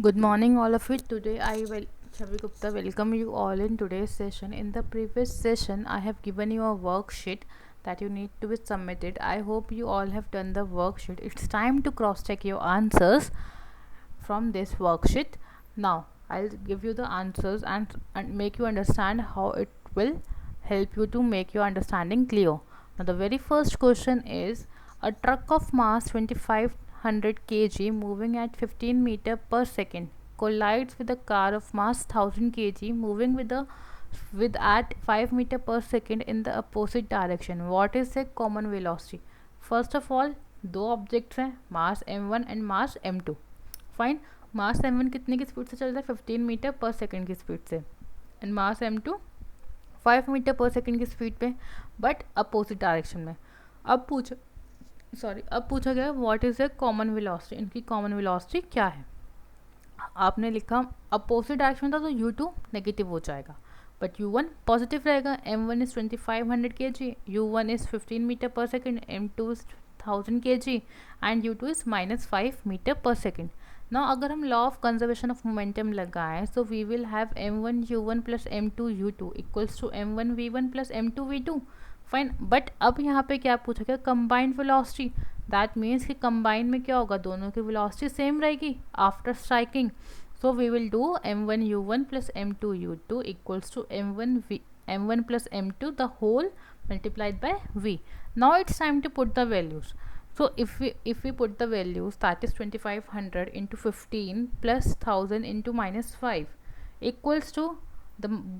Good morning, all of you. Today, Chavi Gupta, welcome you all in today's session. In the previous session, I have given you a worksheet that you need to be submitted. I hope you all have done the worksheet. It's time to cross check your answers from this worksheet. Now, I'll give you the answers and make you understand how it will help you to make your understanding clear. Now, the very first question is a truck of mass 2500 kg moving at 15 meter per second collides with a car of mass 1000 kg moving with at 5 meter per second in the opposite direction. What is the common velocity? First of all, दो objects हैं, मास m1 and mass m2. Fine. Mass m1 कितने की speed से चल रहा है? 15 metre per second की speed से. And mass m2 5 metre per second की स्पीड पे, बट अपोजिट डायरेक्शन में. अब पूछा गया what is the common velocity. इनकी कॉमन वेलोसिटी क्या है? आपने लिखा अपोजिट डायरेक्शन था तो u2 नेगेटिव हो जाएगा, बट u1 पॉजिटिव रहेगा. m1 is 2500 kg, u1 is 15 metre per second, m2 is 1000 kg and u2 is -5 metre per second. ना अगर हम law of conservation of momentum लगाएं so we will have m1 u1 plus m2 u2 equals to m1 v1 plus m2 v2. Fine. But अब यहाँ पे क्या पूछा गया? Combined velocity. दैट मीन्स कि कंबाइन में क्या होगा? दोनों की वेलोसिटी सेम रहेगी after striking. So we will do m1 u1 plus m2 u2 equals to m1 plus m2 the whole multiplied by v. Now it's time to put the values. So if we put the values, that is 2500 into 15 plus 1000 into -5 equals to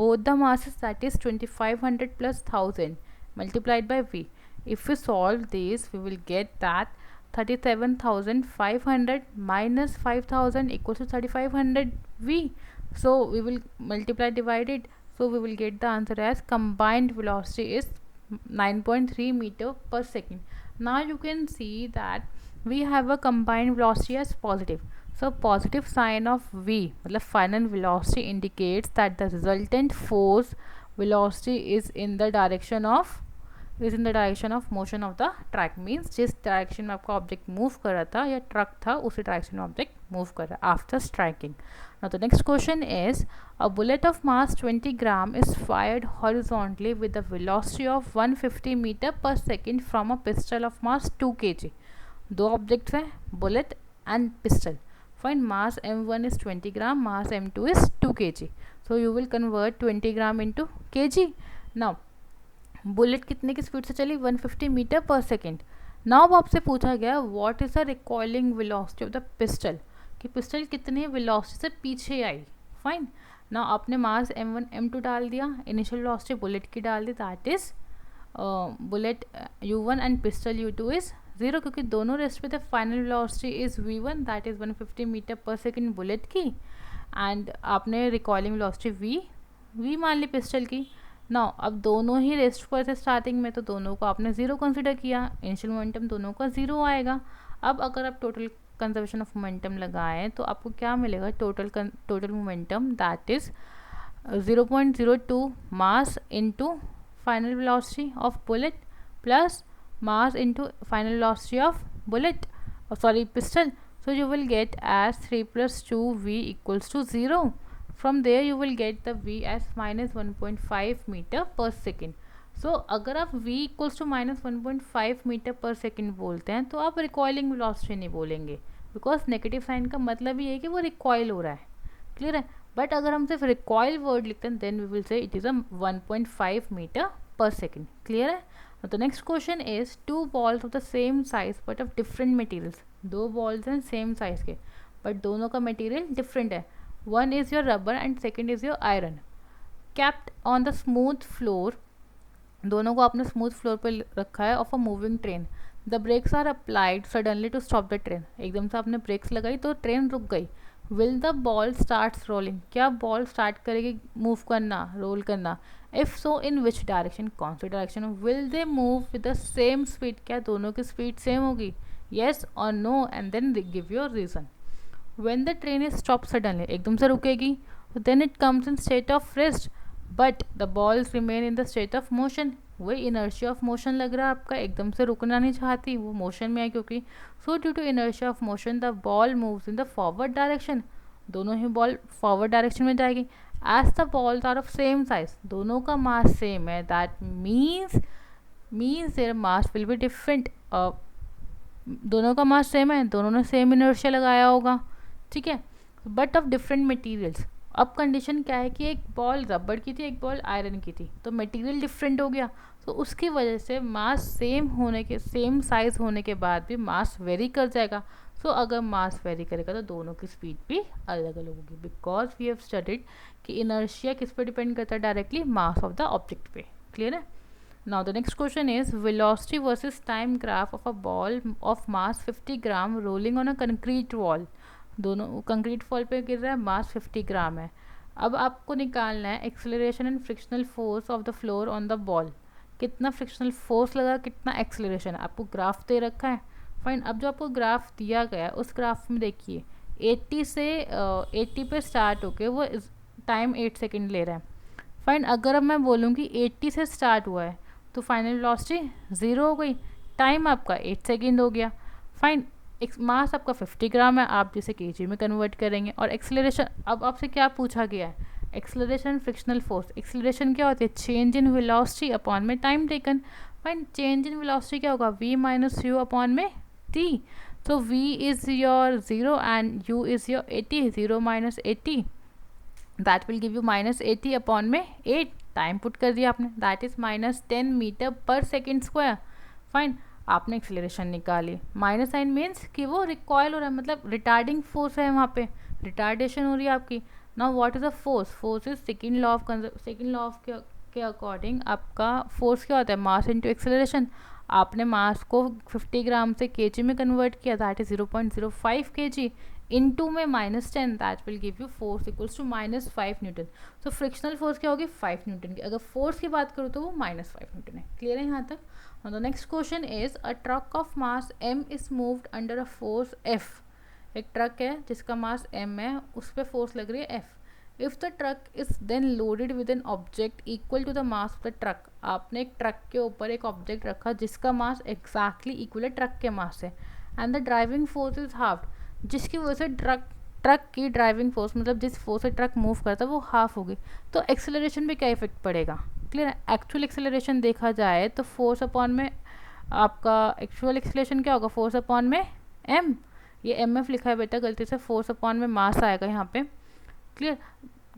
both the masses, that is 2500 plus 1000 multiplied by v. If we solve this, we will get that 37,500 minus 5,000 equals to 3,500 v. So we will multiply divided. So we will get the answer as combined velocity is 9.3 meter per second. Now you can see that we have a combined velocity as positive. So positive sign of v, मतलब final velocity, indicates that the resultant force velocity is in the direction of motion of the track. Means जिस direction में आपका object move कर रहा था या truck था उसी डायरेक्शन में ऑब्जेक्ट मूव कर रहा है after striking. Now the next question is a bullet of mass 20 gram is fired horizontally with the velocity of 150 metre per second from a pistol of mass 2 kg. दो objects हैं, bullet and pistol. Fine. Mass m1 is 20 gram, mass m2 is 2 kg. So you will convert 20 gram into kg. Now bullet कितने की speed से चली? 150 metre per second. Now आपसे पूछा गया what is the recoiling velocity of the pistol, कि pistol कितने velocity से पीछे आई. फाइन. नाउ आपने मास m1 m2 डाल दिया, इनिशियल वेलोसिटी बुलेट की डाल दी, that is bullet u1 and pistol u2 is 0, क्योंकि दोनों रेस्ट पे the final velocity is v1, that is 150 metre per second bullet की, एंड आपने रिकॉइलिंग वेलोसिटी v मान ली पिस्टल की. नाउ अब दोनों ही रेस्ट पर थे स्टार्टिंग में, तो दोनों को आपने ज़ीरो कंसिडर किया, इनिशियल मोमेंटम दोनों का ज़ीरो आएगा. अब अगर आप टोटल कंजर्वेशन ऑफ मोमेंटम लगाएं तो आपको क्या मिलेगा? Total momentum that is 0.02 mass into final velocity of bullet plus mass into final velocity of bullet, sorry pistol. So you will get as 3 plus 2v equals to 0. From there you will get the v as minus 1.5 meter per second. So अगर आप v equals to minus 1.5 meter per second बोलते हैं तो आप recoiling velocity नहीं बोलेंगे, because negative sign का मतलब ये है कि वो रिकॉइल हो रहा है. क्लियर है? बट अगर हम सिर्फ रिकॉइल वर्ड लिखते हैं then we will say it is a 1.5 metre per second. Clear है? तो next question is two balls of the same size but of different materials. दो बॉल्स हैं सेम साइज के बट दोनों का मटेरियल डिफरेंट है. One is your rubber and second is your iron. Kept on the smooth floor, दोनों को आपने smooth floor पर रखा है of a moving train. The breaks are applied suddenly to stop the train. एकदम से आपने ब्रेक्स लगाई तो ट्रेन रुक गई. Will the ball start rolling, क्या बॉल स्टार्ट करेगी मूव करना, रोल करना? If so in which direction, कौन सी direction? Will they move with the same speed, क्या दोनों की स्पीड सेम होगी? येस और no, and then give your reason. When the train is stopped suddenly, एकदम से रुकेगी, then it comes in state of rest, but the balls remain in the state of motion. वही inertia of motion लग रहा है आपका, एकदम से रुकना नहीं चाहती, वो motion में है क्योंकि. So due to inertia of motion the ball moves in the forward direction. दोनों ही बॉल फॉरवर्ड डायरेक्शन में जाएगी। As the balls are of same size, दोनों का मास सेम है, that means their mass will be different. दोनों का mass same है, दोनों ने सेम इनर्शिया लगाया होगा, ठीक है, बट ऑफ डिफरेंट मटेरियल्स। अब कंडीशन क्या है कि एक बॉल रबड़ की थी, एक बॉल आयरन की थी, तो मटेरियल डिफरेंट हो गया, तो उसकी वजह से मास सेम साइज होने के बाद भी मास वेरी कर जाएगा। सो अगर मास वेरी करेगा तो दोनों की स्पीड भी अलग अलग होगी, बिकॉज वी हैव स्टडीड कि इनर्शिया किस पे डिपेंड करता है, directly mass of the object पे। क्लियर है? Now the next question is velocity versus time graph of a ball of mass 50 gram rolling on a concrete wall। दोनों concrete wall पे गिर रहा है, मास 50 ग्राम है। अब आपको निकालना है acceleration and frictional force of the floor on the ball. कितना फ्रिक्शनल फोर्स लगा, कितना एक्सेलरेशन, आपको ग्राफ दे रखा है। फाइन, अब जो आपको ग्राफ दिया गया है उस ग्राफ में देखिए 80 से 80 पे स्टार्ट होके वो टाइम 8 सेकेंड ले रहा है। फाइन, अगर अब मैं बोलूँ कि 80 से स्टार्ट हुआ है तो फाइनल वेलोसिटी 0 हो गई, टाइम आपका 8 सेकेंड हो गया। फाइन, मास आपका 50 ग्राम है, आप जिसे केजी में कन्वर्ट करेंगे। और एक्सेलरेशन, अब आपसे क्या पूछा गया है, एक्सेलरेशन फ्रिक्शनल फोर्स। एक्सेलरेशन क्या होती है, चेंज इन वेलोसिटी अपॉन में time taken. Fine, change in velocity क्या होगा, v माइनस यू अपॉन में t। So v is your 0 and u is your 80, 0 minus 80 that will give you minus 80 upon में 8, time put कर दिया आपने, that is minus 10 metre per second square. Fine, आपने acceleration निकाली, minus sign means कि वो recoil हो रहा है, मतलब रिटार्डिंग फोर्स है, वहाँ पे रिटार्डेशन हो रही है आपकी। Now what is a force, force is second law of के अकॉर्डिंग आपका फोर्स क्या होता है, मास इनटू एक्सेलरेशन। आपने मास को 50 ग्राम से केजी में कन्वर्ट किया, दैट इज 0.05 kg, इनटू में -10, that will give you force equals to -5 newton. So frictional force क्या होगी, 5 न्यूटन की। अगर फोर्स की बात करूँ तो वो -5 न्यूटन है। क्लियर है यहाँ तक? The next question is a truck of mass m is moved under a force F। एक ट्रक है जिसका मास m है, उस पर फोर्स लग रही है F। If the truck is then loaded with an object equal to the mass of the truck. आपने एक ट्रक के ऊपर एक ऑब्जेक्ट रखा जिसका मास एग्जैक्टली इक्वल है ट्रक के मास से, and the driving force is half, जिसकी वजह से ट्रक की ड्राइविंग फोर्स, मतलब जिस फोर्स से ट्रक मूव करता है वो हाफ होगी, तो एक्सेलरेशन पे क्या इफेक्ट पड़ेगा। क्लियर है? एक्चुअल एक्सेलरेशन देखा जाए तो फोर्स अपॉन में आपका एक्चुअल एक्सेलरेशन क्या होगा, फोर्स अपॉन में m, ये mf लिखा है बेटा गलती से, फोर्स अपॉन में मास आएगा यहाँ पे। क्लियर?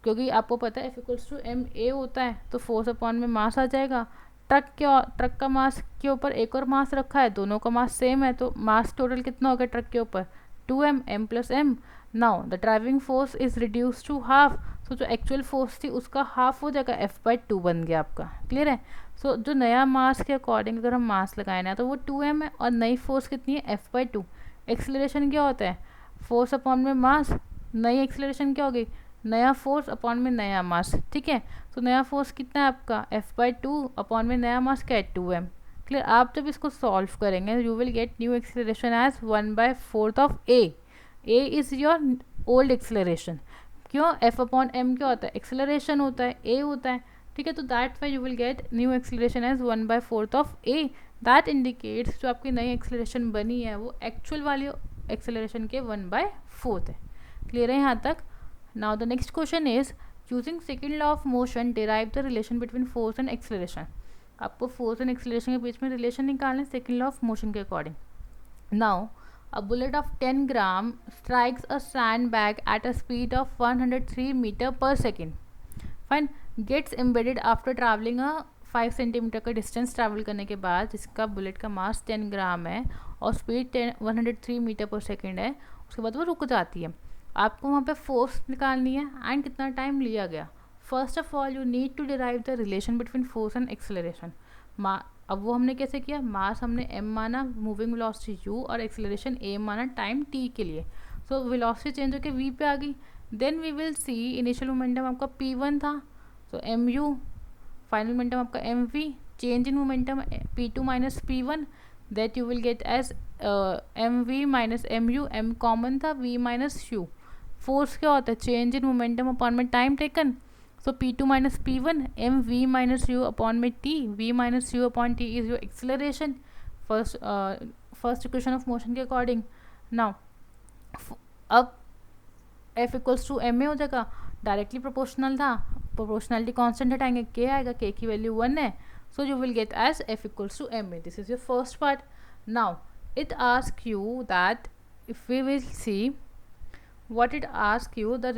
क्योंकि आपको पता है F equals to M A होता है, तो फोर्स अपॉन में मास आ जाएगा। ट्रक का मास के ऊपर एक और मास रखा है, दोनों का मास सेम है, तो मास टोटल कितना हो गया ट्रक के ऊपर, 2m, m plus m। Now the driving force is reduce to half, so जो एक्चुअल फोर्स थी उसका हाफ हो जाएगा, f/2 बन गया आपका। क्लियर है? सो जो नया मास के अकॉर्डिंग अगर हम मास लगाए ना तो वो 2m है, और नई फोर्स कितनी है, f/2। एक्सेलरेशन क्या होता है, फोर्स अपॉन में मास, नई एक्सेलरेशन क्या होगी, नया फोर्स अपॉन में नया मास। ठीक है, तो नया फोर्स कितना है आपका, f/2 अपॉन में नया मास क्या है, 2m। क्लियर? आप जब इसको सॉल्व करेंगे you will get new acceleration as 1/4 of a। a is your old acceleration. क्यों, f अपॉन m क्या होता है, एक्सेलरेशन होता है, a होता है। ठीक है, तो that why you will get new acceleration as 1/4 of a। That indicates जो आपकी नई एक्सेलरेशन बनी है वो एक्चुअल वाली एक्सेलरेशन के 1/4 है। क्लियर है यहाँ तक? Now the next question is using second law of motion derive the relation between force and acceleration। आपको फोर्स एंड एक्सेलरेशन के बीच में रिलेशन निकालना है सेकेंड लॉ ऑफ मोशन के according. Now a bullet of 10 gram strikes a sandbag at a speed of 103 meter per second। Fine, gets embedded after traveling a 5 centimetre का distance travel करने के बाद, जिसका बुलेट का मास 10 ग्राम है और स्पीड 103 मीटर पर सेकेंड है, उसके बाद वो रुक जाती है। आपको वहाँ पे फोर्स निकालनी है एंड कितना टाइम लिया गया। First of all you need to derive the relation between force and acceleration. अब वो हमने कैसे किया, मास हमने m माना, मूविंग वेलोसिटी u, और एक्सेलरेशन a माना टाइम t के लिए। सो वेलोसिटी चेंज होकर v पे आ गई। Then we will see initial momentum आपका p1 था, सो mu, फाइनल मोमेंटम आपका mv, change in momentum p2 minus p1, that you will get as mv minus mu, m common था, v minus u। Force क्या होता है, change in momentum upon में time taken, so p2 minus p1, mv minus u upon में t, v minus u upon t is your acceleration first equation of motion के according. Now अब F equals to M A हो जाएगा, directly proportional था, proportionality constant हटाएंगे, K आएगा, K की value 1 है, so you will get as F equals to M A. This is your first part. Now it asks you that if we will see what it asks you, the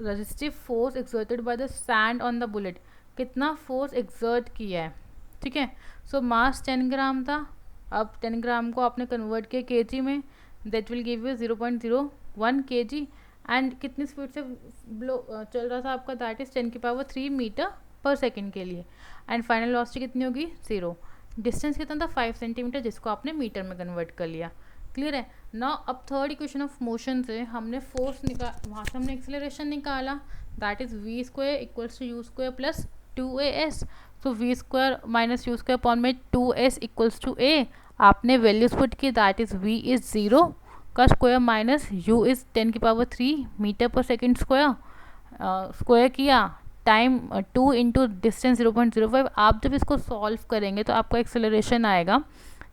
resistive force exerted by the sand on the bullet, कितना force exert किया है. ठीक है, सो मास 10 ग्राम था, अब 10 ग्राम को आपने convert किया केजी में, that will give you 0.01 kg. And कितनी स्पीड से चल रहा था आपका, that is 10⁻³ metre per second के लिए. एंड फाइनल वेलोसिटी कितनी होगी, 0. डिस्टेंस कितना था, 5 सेंटीमीटर, जिसको आपने मीटर में कन्वर्ट कर लिया. क्लियर है ना. अब थर्ड इक्वेशन ऑफ मोशन से हमने फोर्स निकाल, वहाँ से हमने एक्सेलरेशन निकाला, that is v² equals to u² plus 2as. So v² minus u² upon में 2s इक्वल्स टू a. आपने वैल्यूज पुट की, दैट इज v इज 0 का square minus u is 10⁻³ metre per second square, square किया, time 2 into distance 0.05. आप जब इसको solve करेंगे तो आपका एक्सेलरेशन आएगा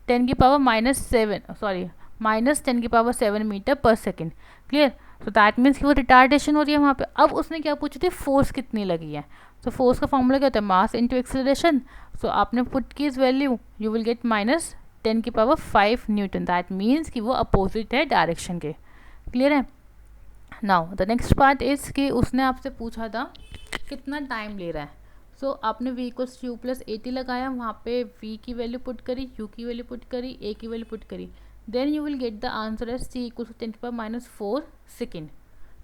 10⁻7 metre per second. Clear. So that means कि वो रिटार्डेशन हो रही है वहाँ पे. अब उसने क्या पूछी थी, फोर्स कितनी लगी है. तो फोर्स का फॉर्मूला क्या होता है, मास इंटू एक्सेलरेशन. सो आपने पुट की इस value, you will gate -10⁵ Newton. That means कि वो अपोजिट है डायरेक्शन के. क्लियर है. Now the next part is कि उसने आपसे पूछा था कितना टाइम ले रहा है. सो आपने v इक्वल्स u प्लस 80 लगाया, वहाँ पे v की वैल्यू पुट करी, u की वैल्यू पुट करी, a की वैल्यू पुट करी, then you will get the answer as c equals to 10⁻⁴ second.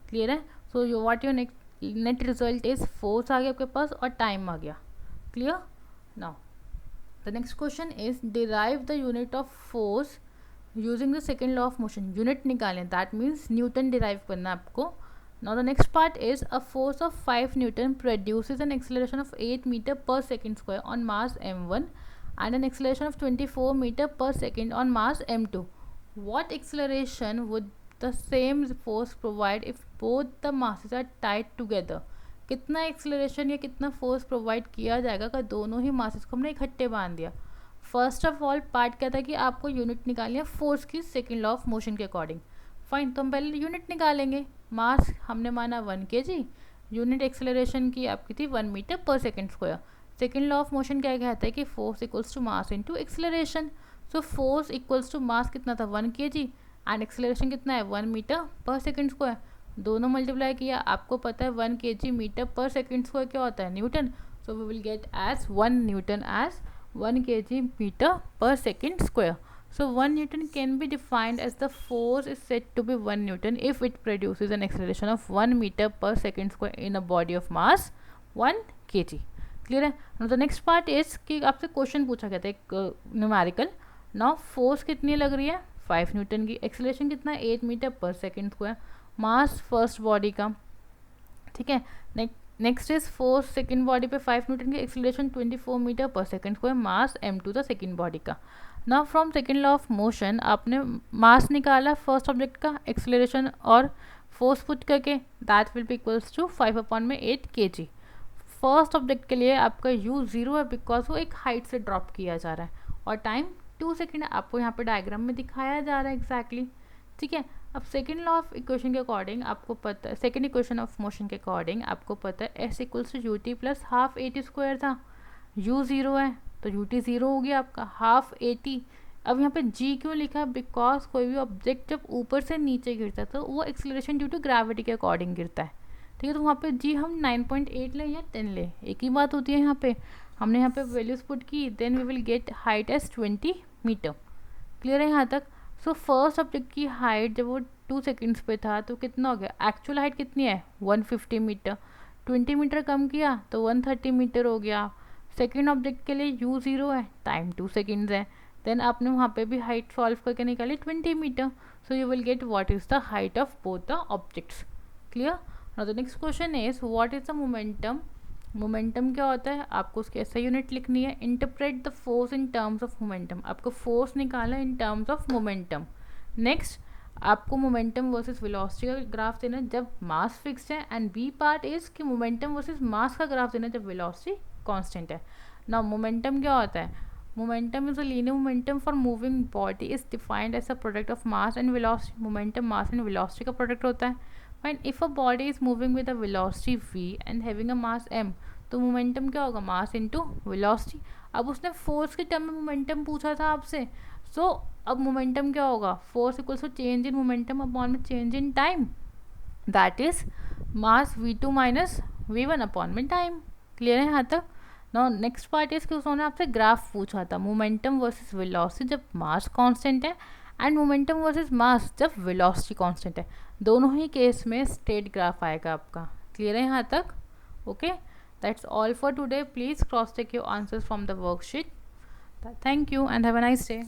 Clear है. So you what your net result is, force आ गया आपके पास और टाइम आ गया. Clear. Now the next question is derive the unit of force using the second law of motion. Unit निकालें, that means Newton derive करना है आपको. Now the next part is a force of 5 Newton produces an acceleration of 8 meter per second square on mass m1 and an acceleration of 24 meter per second on mass m2. What acceleration would the same force provide if both the masses are tied together? कितना acceleration या कितना force provide किया जाएगा अगर दोनों ही masses को हमने इकट्ठे बांध दिया. फर्स्ट ऑफ ऑल पार्ट क्या था कि आपको यूनिट निकालनी है फोर्स की सेकेंड लॉ ऑफ मोशन के अकॉर्डिंग. फाइन, तो हम पहले यूनिट निकालेंगे. मास हमने माना 1 kg, यूनिट एक्सेलरेशन की आपकी थी 1 metre per second square. Second law of motion क्या कहता है कि force equals to mass into acceleration. So force equals to mass कितना था 1 kg एंड एक्सेलरेशन कितना है 1 मीटर पर सेकेंड स्क्वायर. दोनों मल्टीप्लाई किया, आपको पता है 1 kg metre per second square क्या होता है, newton. So we will get as 1 newton as 1 kg metre per second square. So 1 Newton can be defined as the force is said to be 1 Newton if it produces an acceleration of 1 meter per second square in a body of mass 1 kg. Clear है. Now the next part is कि आपसे question पूछा गया था एक numerical. Now force कितनी लग रही है 5 न्यूटन की, एक्सेलरेशन कितना 8 metre per second square, mass first body का. ठीक है. Next is force second body पे 5 न्यूटन की, acceleration 24 metre per second square, mass m2 the second body का. Now from second law of motion आपने mass निकाला first object का, acceleration और फोर्स पुट करके, that will be equals to 5/8 kg. First object के लिए आपका u 0 है बिकॉज वो एक हाइट से ड्रॉप किया जा रहा है और टाइम 2 सेकेंड आपको यहाँ पे डायग्राम में दिखाया जा रहा है एग्जैक्टली. ठीक है. अब सेकेंड लॉ ऑफ इक्वेशन के अकॉर्डिंग आपको पता है, सेकेंड इक्वेशन ऑफ मोशन के अकॉर्डिंग आपको पता है s equals to ut plus half 80 square था, u 0 है तो ut 0 हो गया आपका हाफ 80. अब यहाँ पे g क्यों लिखा, बिकॉज कोई भी ऑब्जेक्ट जब ऊपर से नीचे गिरता है तो वो एक्सेलरेशन ड्यू टू ग्रेविटी के अकॉर्डिंग गिरता है. ठीक है. तो वहाँ पे g हम 9.8 ले या 10 ले, एक ही बात होती है. यहाँ पे हमने यहाँ पे वैल्यूज पुट की, then we will get height as 20 metre. Clear है यहाँ तक. सो फर्स्ट ऑब्जेक्ट की हाइट जब वो 2 सेकेंड्स पे था तो कितना हो गया, एक्चुअल हाइट कितनी है 150 मीटर, 20 मीटर कम किया तो 130 मीटर हो गया. सेकेंड ऑब्जेक्ट के लिए u 0 है, टाइम 2 सेकेंड्स है, देन आपने वहाँ पे भी हाइट सॉल्व करके निकाली 20 metre. So you will get what is the height of both the objects. Clear. Now the next question is what is the momentum. Momentum क्या होता है, आपको उसकी ऐसा यूनिट लिखनी है. Interpret the force in terms of momentum. आपको force निकाला in terms of momentum. Next आपको मोमेंटम वर्सेस वेलोसिटी का ग्राफ देना जब मास फिक्स्ड है, एंड बी पार्ट इज कि मोमेंटम वर्सेस मास का ग्राफ देना जब वेलोसिटी कांस्टेंट है. नाउ मोमेंटम क्या होता है, momentum is a linear momentum for moving body is defined as a product of mass and velocity. Momentum mass and velocity का product होता है. Fine, if a body is moving with a velocity v and having a mass m, तो momentum क्या होगा, mass into velocity. अब उसने force के term में मोमेंटम पूछा था आपसे, सो अब मोमेंटम क्या होगा, force equals to change in momentum upon में change in time, that is mass v2 minus v1 upon में टाइम। क्लियर है यहाँ तक? नाउ नेक्स्ट पार्ट इज कि उन्होंने आपसे ग्राफ पूछा था, मोमेंटम वर्सेस वेलोसिटी जब मास कांस्टेंट है एंड मोमेंटम वर्सेस मास जब वेलोसिटी कांस्टेंट है, दोनों ही केस में स्ट्रेट ग्राफ आएगा आपका। क्लियर है यहाँ तक? Okay, that's all for today. Please cross check your answers from the worksheet. Thank you and have a nice day.